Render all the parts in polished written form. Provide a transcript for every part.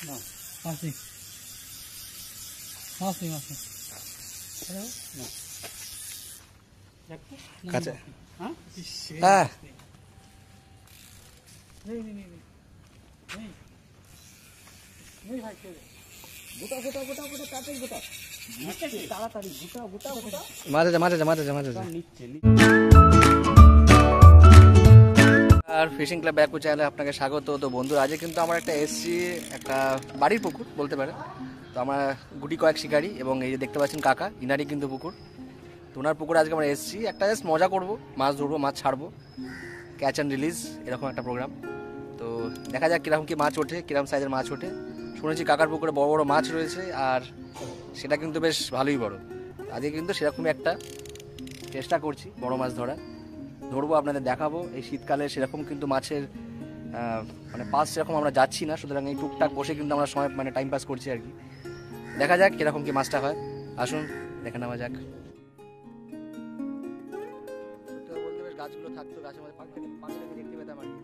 না মাসি মাসি মাসি হ্যালো না দেখো কাছে হ্যাঁ হ্যাঁ নেই নেই নেই নেই নেই ভাই কে গোটা গোটা গোটা গোটা তাড়াতাড়ি গোটা তাড়াতাড়ি গোটা গোটা গোটা মাঝে নিচে আর ফিশিং ক্লাব ব্যাকু চ্যানেলে আপনাকে স্বাগত। তো বন্ধুরা আজকে কিন্তু আমরা একটা এসছি একটা বাড়ির পুকুর বলতে পারে। তো আমরা গুটি কয়েক শিকারি এবং এই যে দেখতে পাচ্ছেন কাকা ইনারই কিন্তু পুকুর। তো ওনার পুকুরে আজকে আমরা এসছি একটা জাস্ট মজা করবো, মাছ ধরবো, মাছ ছাড়বো, ক্যাচ অ্যান্ড রিলিজ এরকম একটা প্রোগ্রাম। তো দেখা যাক কীরকম কী মাছ ওঠে, কীরকম সাইজের মাছ ওঠে। শুনেছি কাকার পুকুরে বড় বড় মাছ রয়েছে আর সেটা কিন্তু বেশ ভালোই বড়। আজকে কিন্তু সেরকমই একটা চেষ্টা করছি বড় মাছ ধরবো, আপনাদের দেখাবো। এই শীতকালে সেরকম কিন্তু মাছের মানে পাস সেরকম আমরা যাচ্ছি না, সুতরাং এই টুকটাক বসে কিন্তু আমরা সময় মানে টাইম পাস করছি আর কি। দেখা যাক কীরকম কি মাছটা হয়, আসুন দেখে নেওয়া যাক। বলতে বেশ গাছগুলো থাকতো, গাছের মধ্যে পাখিটাকে দেখতে পেতাম আর কি।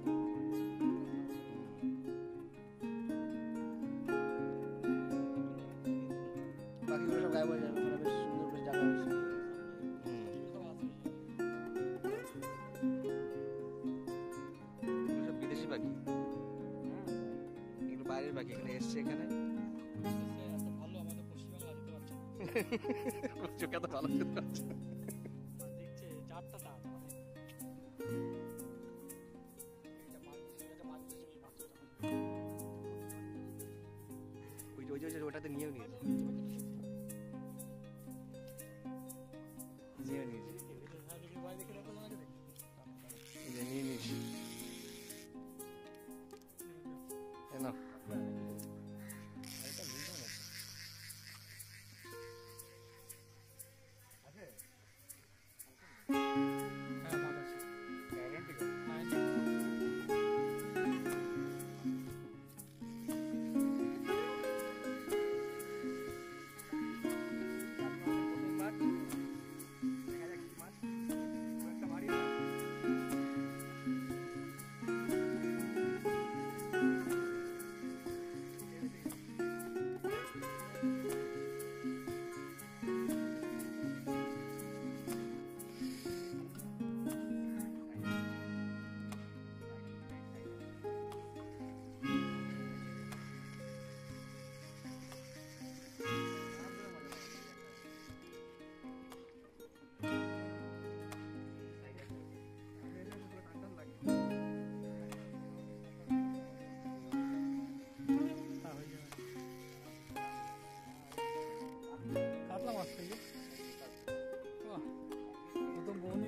পাখিগুলো সব গায়েব হয়ে যাবে, মানে বেশ সুন্দর বেশ জায়গা হয়েছে। বিদেশি পাখি, এগুলো বাইরের পাখি, এখানে এসছে, এখানে চোখে তো ভালো যেতে পারছে না। ওটাতে নিয়েও নিয়েছে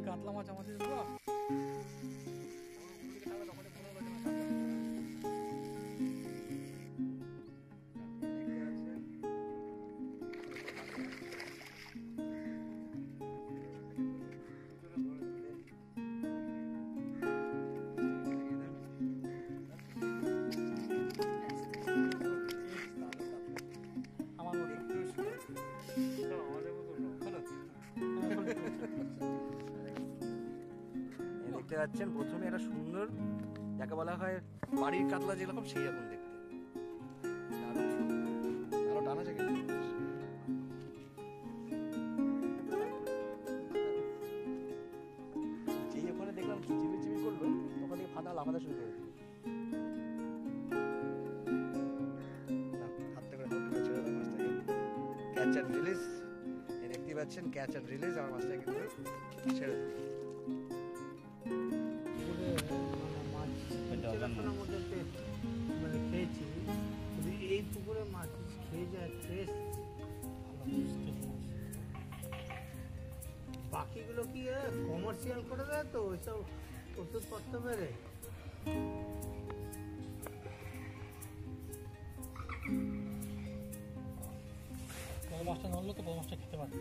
কাতলা মাছ আমাদের দেখতে পাচ্ছেন। প্রথমে একটা সুন্দর যাকে বলা হয় বাড়ির কাতলা যেরকম সেই রকম দেখতে, আরো টানা আছে কিন্তু। যেই ওখানে দেখলাম চিবি করলো তখন থেকে ফাঁদা লাফাতে শুরু করে হাতে করে ছেড়ে দেয় মাছটাকে। ক্যাচ অ্যান্ড রিলিজ, দেখতে পাচ্ছেন ক্যাচ অ্যান্ড রিলিজ। আমার মাছটাকে কিন্তু ছেড়ে দেয়। মানে খেয়েছি এই পুকুরে মাছ খেয়ে যায় ফ্রেশ। বাকিগুলো কি কমার্শিয়াল করে দেয় তো ওইসব ওষুধপত্র বেড়ে। বড় মাছটা ধরলো তো বড় মাছটা খেতে পারে।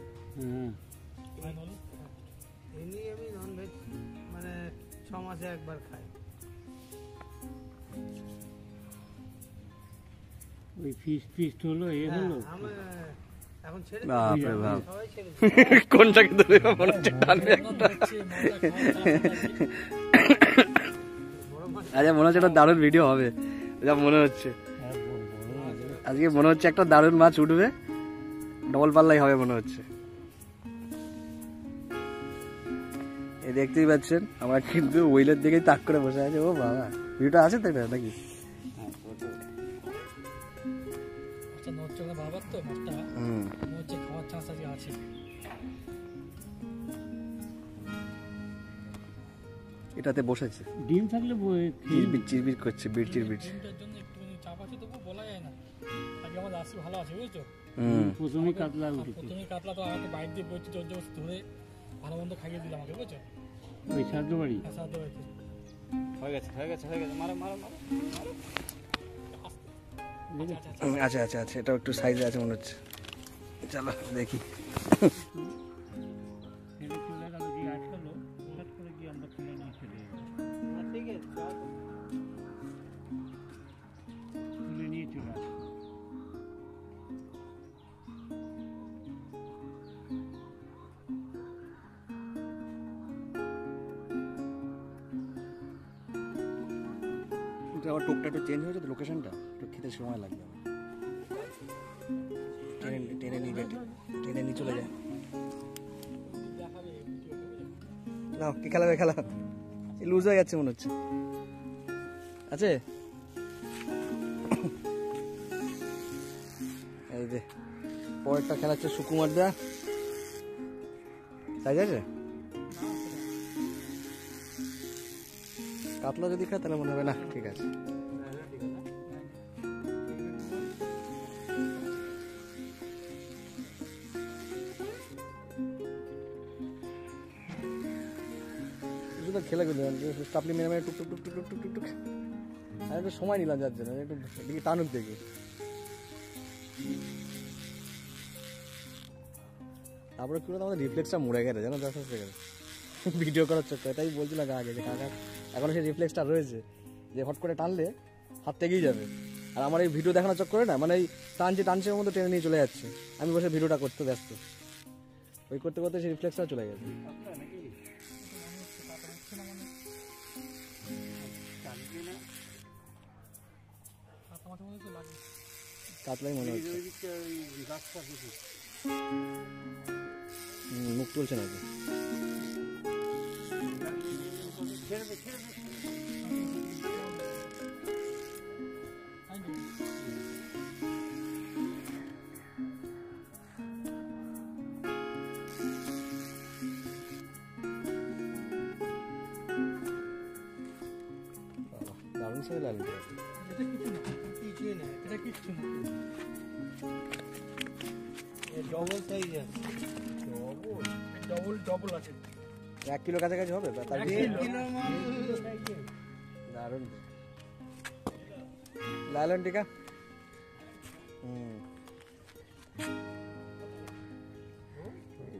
এমনি আমি ননভেজ মানে 6 মাসে একবার খাই। ওই ফিস্ট হলো এ হলো এখন ছেড়ে কোনটাকে ধরে মনে হচ্ছে টানবে একটা। আচ্ছা মনে হচ্ছে একটা দারুণ ভিডিও হবে যা মনে হচ্ছে। আজকে মনে হচ্ছে একটা দারুণ মাছ উঠবে, ডবল পাল্লাই হবে মনে হচ্ছে। এই দেখতেই পাচ্ছেন আমরা কিন্তু ওয়েলের দিকেই তাক করে বসে আছে। ও বাবা, ভিউটা আছে তো এটা নাকি? এটাতে বসেছে, ডিম থাকলে চিরবির চিরবির করছে, বিড় চিরবির। প্রথমে কাতলা উঠেছে, প্রথমে কাতলা তো আমাকে বাইরে দিয়ে বইতে জোর জবরদস্তি ধরে ভালো মন্দ খাইয়ে দিলাম আমাকে, বুঝছো? ওই সাহায্য বাড়ি সাহায্য বাড়িতে হয়ে গেছে, হয়ে গেছে, হয়ে গেছে, মারো মারো মারো। আচ্ছা আচ্ছা আচ্ছা, এটাও একটু সাইজে আছে মনে হচ্ছে। চলো দেখি। চলে গেল যে আটকালো, হঠাৎ করে গিয়ে আমরা তুলে নিয়ে চলে গেলাম। ঠিক আছে, তুলে নিয়ে চলে আসো। আমার টোকটা একটু চেঞ্জ হয়েছে তো, লোকেশনটা একটু খেতে সময় লাগবে। টেনে নিয়ে চলে যায়। না কি খেলাবে, খেলা লুজ হয়ে যাচ্ছে মনে হচ্ছে। আছে এই যে পরেরটা খেলাচ্ছে সুকুমার দা, সাইজ আছে। কাতলা যদি খায় তাহলে মনে হবে না, ঠিক আছে। খেলে গেল স্টাপলি মেরে মেরে টুক টুক টুক টুক টুক টুক টুক। আর একটু সময় নিলাম যার জন্য, একটু দেখি টানুক দেখি। তারপরে কি আমাদের রিফ্লেক্সটা মরে গেছে জানো, 10 সেকেন্ড ভিডিও করার চক্কর। এটাই বলছিলাম আগে যে কাকা এখনো সেই রিফ্লেক্সটা রয়েছে যে হট করে টানলে হাত থেকেই যাবে। আর আমার এই ভিডিও দেখানোর চক্করে না, মানে এই টানছে ওর মধ্যে টেনে নিয়ে চলে যাচ্ছে। আমি বসে ভিডিওটা করতে ব্যস্ত, ওই করতে করতে সেই রিফ্লেক্সটা চলে গেছে। কাতলাই মনে হচ্ছে, মুখ তুলছে না তো। দারুণ সাথে লাগবে। এটা কিচ্ছু না, ডবল সাইজ আছে, ডবল আছে। 1 কিলো কাছাকাছি হবে দারুণ। লালন টিকা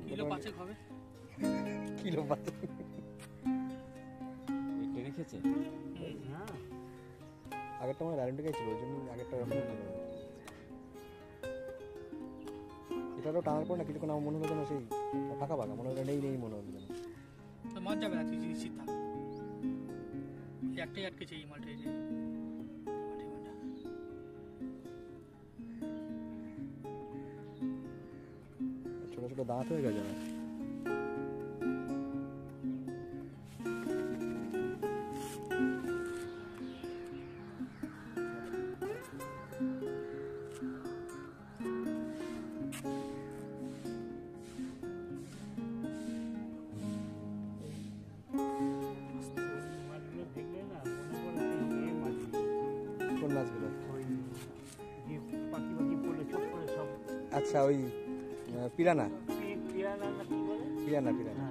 কিলো 5 হবে, কিলো 5 রেখেছে। হ্যাঁ, আগেরটা আমার লালন টিকাই ছিল, ওই জন্য আগেরটা এটারও টানার পর না কিছুক্ষণ আমার মনে হলো না সেই ফাঁকা ফাঁকা মনে হলো, নেই নেই মনে হলো না। তো মাছ যাবে না, তুই নিশ্চিত থাক, একটাই আটকেছে এই মালটা। এই যে ছোট ছোট দাঁত হয়ে গেছে না। কোন মাছগুলো? আচ্ছা ওই পিরানা, পিরানা পিরানা।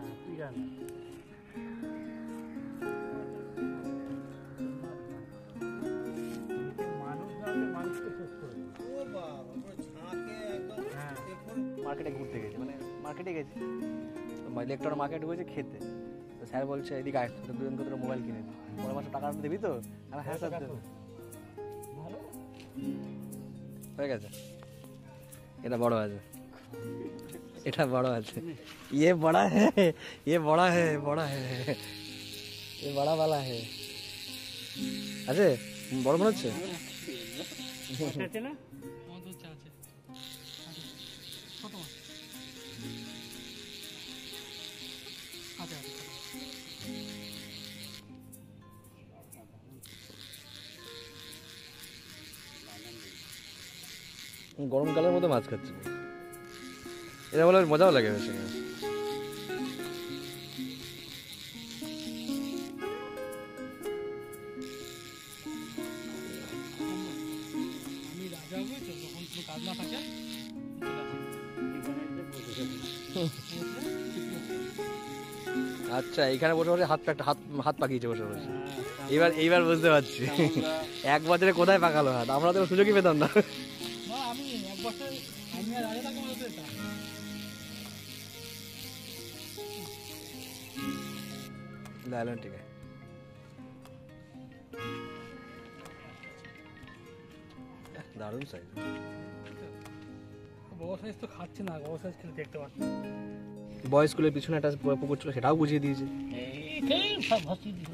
মার্কেটে ঘুরতে গেছে, মানে মার্কেটে গেছে তো ইলেকট্রনিক মার্কেট হয়েছে খেতে। তো স্যার বলছে এদিকে আয়, দুজন করে মোবাইল কিনে দিই, পরের মাসে টাকা দিবি তো? আমি হ্যাঁ স্যার দেবো। হয়ে গেছে, এটা বড় আছে, এটা বড় আছে। ये बड़ा है, ये बड़ा है, बड़ा है, ये बड़ा वाला है। আছে বড় মনে হচ্ছে। আছে না? আমার তো হচ্ছে আছে ছোট মাছ আছে আছে গরমকালের মধ্যে মাছ খাচ্ছে, এটা বলে মজাও লাগে বেশি। আমি রাজা বুঝছো যখন কোনো কাজ না থাকে আচ্ছা, এখানে বসে বসে হাত হাত পাকিয়েছে বসে বসে। এইবার বুঝতে পারছি এক বছরে কোথায় পাকালো হাত, আমরা তো সুযোগই পেতাম না। না আমি এক বছর আমি আর রাজা থাকবো না তো এটা লাইলন ঠিক আছে। দারুণ সাইজ। বড় সাইজ তো খাচ্ছে না, বড় সাইজ খেলে দেখতে পাচ্ছি বয়েজ স্কুলের পিছনে একটা পুকুর ছিল, সেটাও বুঝিয়ে দিয়েছে। এই সব ভাসিয়ে দিল।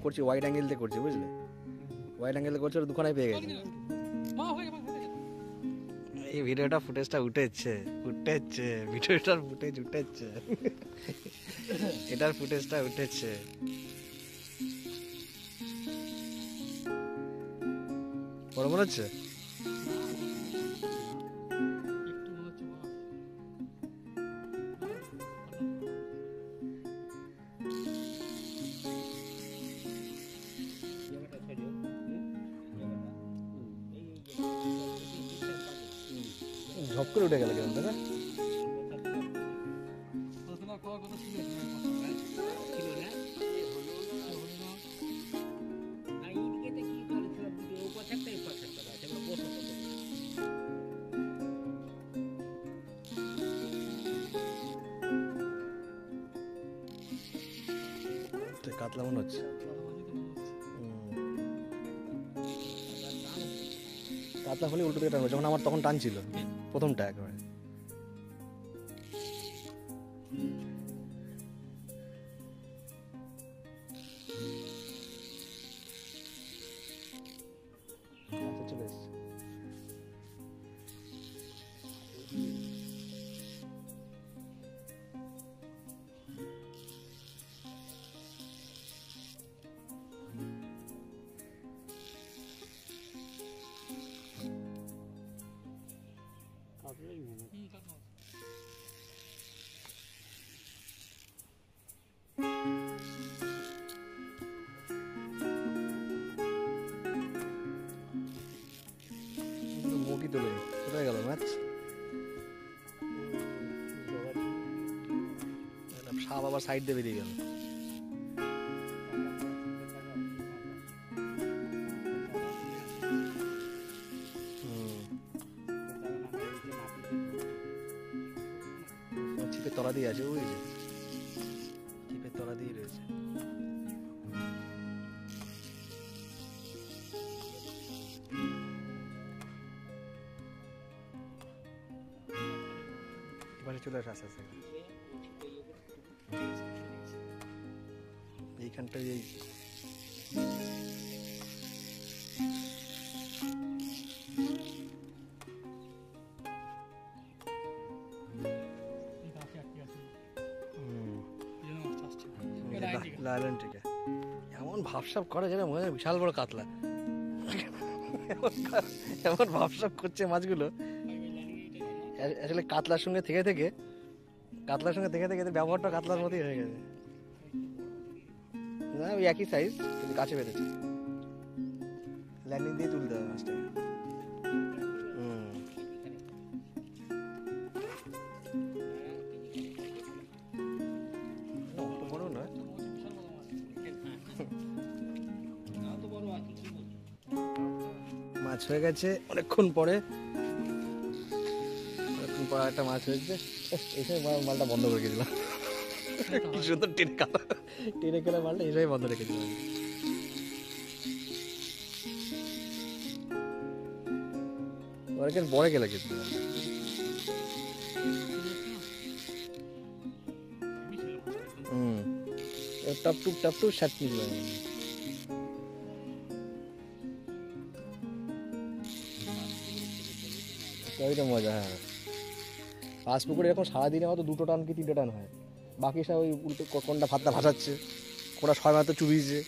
করছি ওয়াইড অ্যাঙ্গেল দিয়ে করছি, বুঝলে? ওয়াইড অ্যাঙ্গেল করছে, ওর দুখানায় পেয়ে গেছে। এই ভিডিওটা ফুটেজটা উঠেছে, ভিডিওটার ফুটেজ উঠেছে, এটার ফুটেজটা উঠেছে। বড় মনে হচ্ছে? একটু মনে হচ্ছে বাবা ঝপ করে উঠে গেল কেমন, তাই না? পড়াশোনা করার কথা ছিল ছিল না? আর এইদিকে কি করেছিল? ও পাশে একটা, এই পাশে একটা আছে, আমরা বসে কথা বলি। কাতলা মনে হচ্ছে। কাতলা হলে উল্টো দিকে টানবে, যখন আমার তখন টান ছিল প্রথমটা একেবারে। চলে এসছে। কাটলেই মনে হয়। মুখই তোলে, কোথায় গেল মাছ? সাপ আবার সাইড দিয়ে বেরিয়ে গেল। চিপের তলা দিয়ে আছে, ওই যে চিপের তলা দিয়ে রয়েছে। এবারে চলে আসে আস্তে আস্তে। এইখানটা এই লাইলন ঠিক আছে। এমন ভাবসাব করে যেন মনে হয় বিশাল বড় কাতলা, এমন ভাবসাব করছে মাছগুলো। আসলে কাতলার সঙ্গে থেকে থেকে এদের ব্যবহারটা কাতলার মতোই হয়ে গেছে। না ওই একই সাইজ, কিন্তু কাছে বেঁধেছে। ল্যান্ডিং দিয়ে তুলতে হবে মাছটাকে। অত বড় নয়। মাছ হয়ে গেছে অনেকক্ষণ পরে, একটা মাছ হয়েছে। এসে মালটা বন্ধ করে দিলাম। কি সুন্দর টেনে খেলে মালটা এসে বন্ধ রেখে দিলাম। পরে গেলে কিন্তু টপ টুক শার্ট নিয়ে ওইটা মজা। হ্যাঁ, পাঁচ পুকুরে এরকম সারাদিনে হয়তো 2টো টান কি 3টে টান হয়, বাকি সব ওই উল্টো কোনটা ভাতটা ভাসাচ্ছে, কোনটা ছয় মাত্র চুবিয়েছে,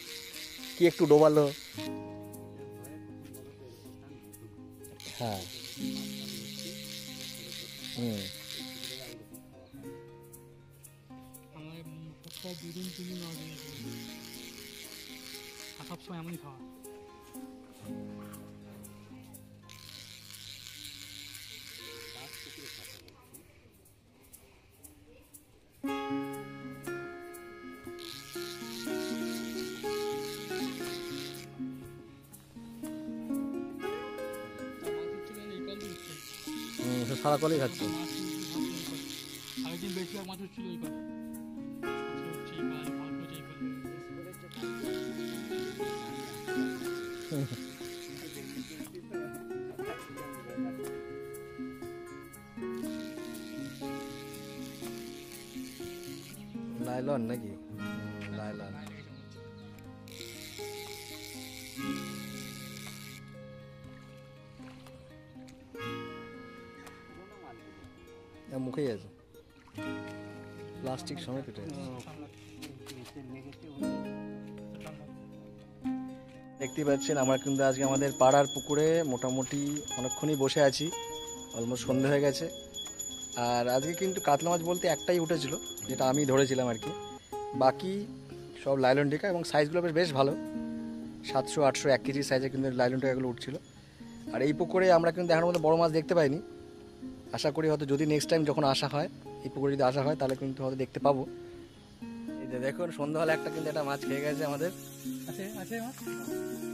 কি একটু ডোবালো। হ্যাঁ, হুম, আমার সপ্তাহে 2 দিন 3 দিন আর সবসময় এমনই খাওয়া। সে সারা কলেই খাচ্ছে। আগের দিন বেশিরভাগ মাছ হচ্ছিল এই কলে, হচ্ছে এই কলে, ভালো হচ্ছে এই কলে। লাইলন নাকি? লাইলন। মুখেই আছে, প্লাস্টিক সমেত এটা। দেখতেই পাচ্ছেন আমরা কিন্তু আজকে আমাদের পাড়ার পুকুরে মোটামুটি অনেকক্ষণই বসে আছি, অলমোস্ট সন্ধে হয়ে গেছে। আর আজকে কিন্তু কাতলা মাছ বলতে একটাই উঠেছিল, যেটা আমি ধরেছিলাম আর কি। বাকি সব লাইলন টিকা, এবং সাইজগুলো বেশ ভালো, 700 800 1 কেজি সাইজে কিন্তু লাইলন টিকাগুলো উঠছিল। আর এই পুকুরে আমরা কিন্তু এখনো মধ্যে বড় মাছ দেখতে পাইনি। আশা করি হয়তো যদি নেক্সট টাইম যখন আসা হয়, এই পুকুরে যদি আসা হয়, তাহলে কিন্তু হয়তো দেখতে পাবো। এই যে দেখুন, সন্ধ্যাবেলা একটা কিন্তু একটা মাছ খেয়ে গেছে আমাদের। আছে আছে মাছ,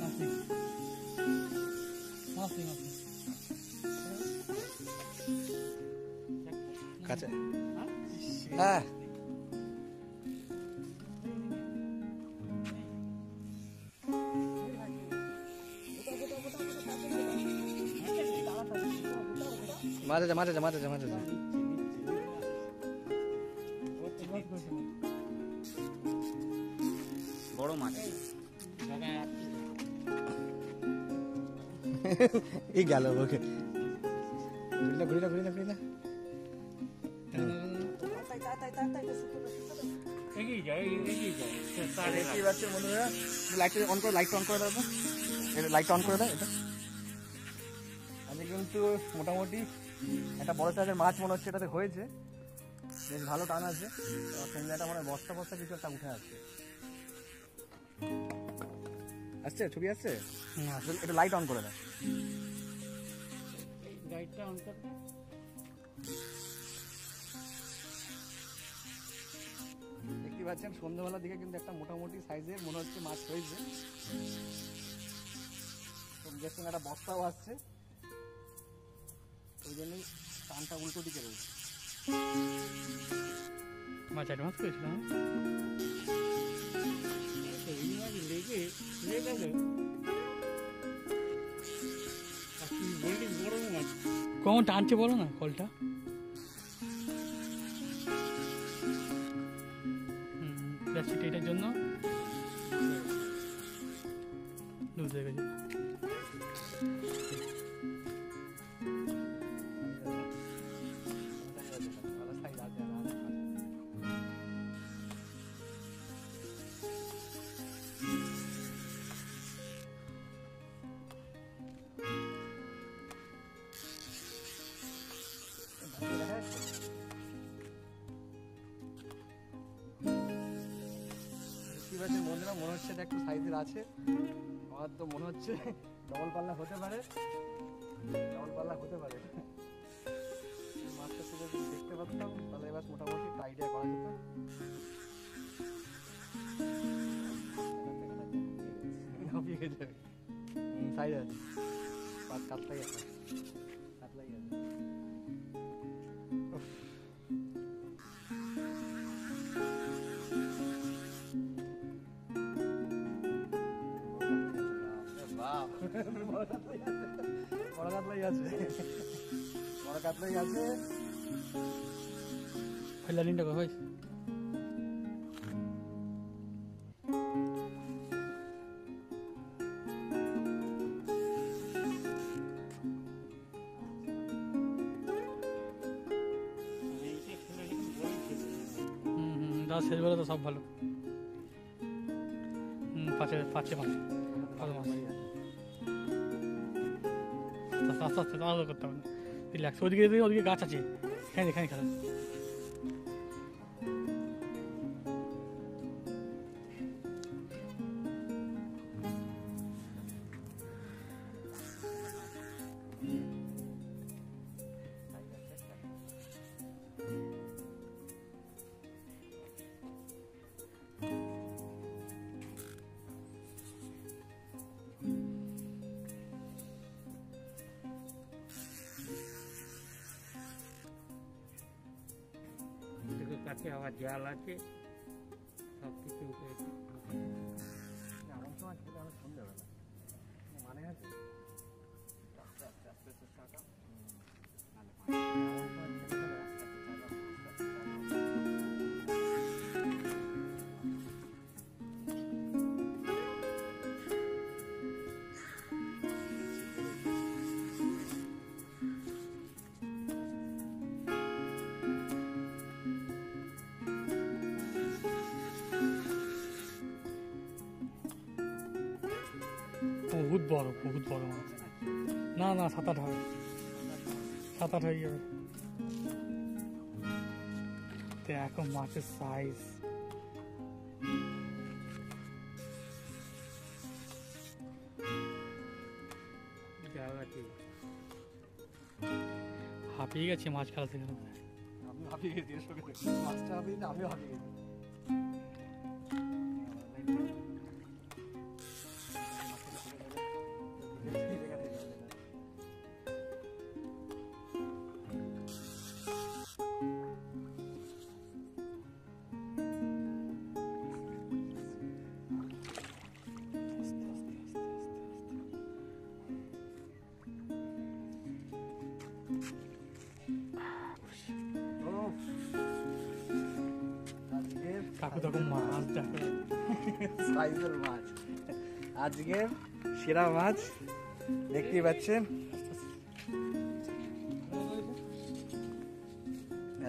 মাছ নেই, মাছ নেই, মাছ নেই। কাছে, হ্যাঁ, মাছ আছে, মাছ আছে, মাছ আছে, মাছ আছে। বড় মাছ এই গেল ওকে, ঘুরি না, ঘুরি না, ঘুরি না। এগিয়ে যায়, এগিয়ে যায়। দেখতেই পাচ্ছেন বন্ধুরা, লাইটটা অন করে, লাইটটা অন করে দাও তো, এটা লাইটটা অন করে দাও। এটা আজকে কিন্তু মোটামুটি একটা বড় সাইজের মাছ মনে হচ্ছে এটাতে হয়েছে, বেশ ভালো টান আছে। সন্ধ্যাটা মনে হয় বস্তা বস্তা কিছু একটা উঠে আসছে। আসছে ছবি আসছে, এটা লাইট অন করে দাও। লাইটটা অন করতে দেখতে পাচ্ছেন সন্ধ্যাবেলার দিকে কিন্তু একটা মোটামুটি সাইজের মনে হচ্ছে মাছ হয়েছে। দেখছেন একটা বস্তাও আসছে, ওই জন্যই টানটা উল্টো দিকে রয়েছে। মাছ অ্যাডভান্স করেছিলাম, এই মাছ লেগে গেল। বললি বড় মাছ, কখন টানছে বলো না কলটা। এটার জন্য লুজ হয়ে গেছে। বন্ধুরা মনে হচ্ছে একটু সাইজের আছে, আমার তো মনে হচ্ছে ডবল পাল্লা হতে পারে, ডবল পাল্লা হতে পারে। মাছটা যদি দেখতে পারতাম তাহলে এবার মোটামুটি একটা আইডিয়া করা যেত। সাইজ আছে, কাতলাই আছে, কাতলাই আছে। বড় কাতলাই আছে, বড় কাতলাই আছে। লাইনটা কোথায়? যা শেষ বেলা তো সব ভালো। পাঁচে মাছ আস্তে আস্তে আলাদা করতে হবে না, রিল্যাক্স। ওদিকে গাছ আছে, এখানে খেলা। কাছে আবার জাল আছে, সব কিছু মানে আছে বহুত বড় মাছ। না 7-8 হয়, 7-8 হয়ে যাবে। দেখো মাছের সাইজ, জাল আছে। হাঁপিয়ে গেছি মাছ খেলাতে খেলাতে। আমি হাঁপিয়ে গেছি, মাছটা হাঁপিয়ে গেছি, আমিও হাঁপিয়ে গেছি। কাকু তখন মাছ দেখো, সাইজের মাছ, আজকের সেরা মাছ দেখতেই পাচ্ছেন।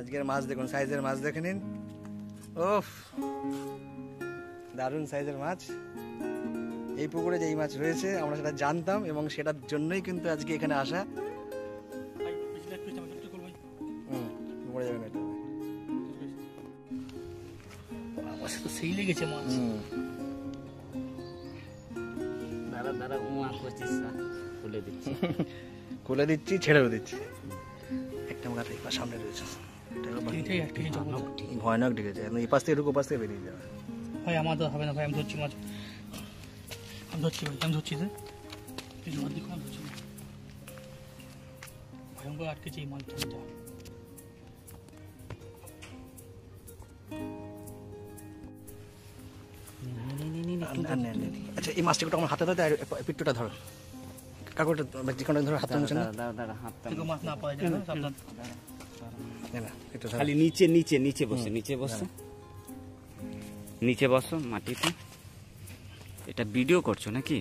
আজকের মাছ দেখুন, সাইজের মাছ দেখে নিন। ওফ, দারুণ সাইজের মাছ। এই পুকুরে যে এই মাছ রয়েছে আমরা সেটা জানতাম এবং সেটার জন্যই কিন্তু আজকে এখানে আসা। পড়ে যাবে না এটা। তো সেই লেগেছে মাছ। দাঁড়া উমা করছিস না, খুলে দিচ্ছি। খুলে দিচ্ছি, ছেড়েও দিচ্ছি। একটা মাথা এই পাশ সামনে রয়েছে, এটাই একটা জগৎ। ভয়ানক ঢেকেছে। এই পাশ থেকে ঢুকে পাশ থেকে বেরিয়ে যাবে। ভাই আমার তো হবে না ভাই, আমি ধরছি মাছ, আমি ধরছি ভাই, আমি ধরছি যে এই জল দেখো, আমি ধরছি ভয়ঙ্কর আটকেছে এই মাছটা। আচ্ছা, এই মাছটা একটু আমার হাতে ধরতে, আর পিট্টুটা ধরো কাকুটা, চিকনটা ধরো হাতে নিচে না। থেকে মাছ না পাওয়া যায় না, সাবধান। না একটু ধরো। খালি নিচে বসো, নিচে বসো মাটিতে। এটা ভিডিও করছো নাকি?